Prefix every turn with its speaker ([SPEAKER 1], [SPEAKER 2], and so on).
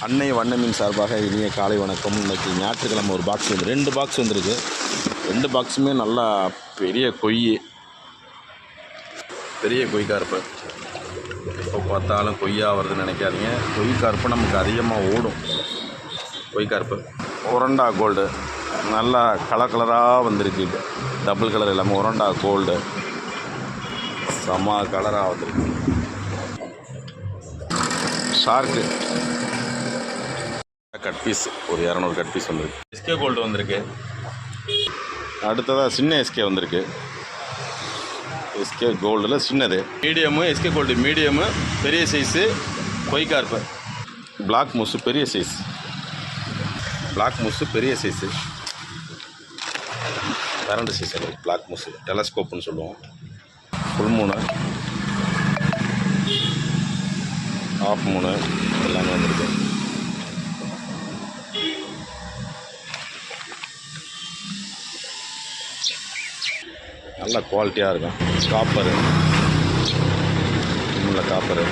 [SPEAKER 1] அன்னை வண்ணமின் சார்பாக இனிய காலை வணக்கம். இன்றைக்கி ஞாயிற்றுக்கிழமை ஒரு பாக்ஸ் வந்து 2 பாக்ஸ் வந்திருக்கு. 2 பாக்ஸுமே நல்லா பெரிய கொய்கார்ப்பு. எப்போ பார்த்தாலும் கொய்யா வருதுன்னு நினைக்காதீங்க. கொய்கார்ப்பு நமக்கு அதிகமாக ஓடும். கொய்கார்ப்பு ஒரண்டா கோல்டு நல்லா கலராக வந்திருக்கு. டபுள் கலர் இல்லாமல் ஒரண்டா கோல்டு செம்ம கலராக வந்திருக்கு. ஷார்க்கு கட் பீஸ் ஒரு 200 கட் பீஸ் வந்திருக்கு. எஸ்கே கோல்டு வந்திருக்கு. அடுத்ததாக சின்ன எஸ்கே வந்திருக்கு. எஸ்கே கோல்டில் சின்னது மீடியமு, எஸ்கே கோல்டு மீடியமு, பெரிய சைஸு கொய்கார்ப்பு. பிளாக் மூஸு பெரிய சைஸு கரண்ட் சைஸ் அது பிளாக் மூஸு டெலஸ்கோப்புன்னு சொல்லுவோம். ஃபுல் மூணு, ஆஃப் மூணு எல்லாமே வந்திருக்கு. நல்ல குவாலிட்டியாக இருக்கும். காப்பரு நல்ல காப்பரு.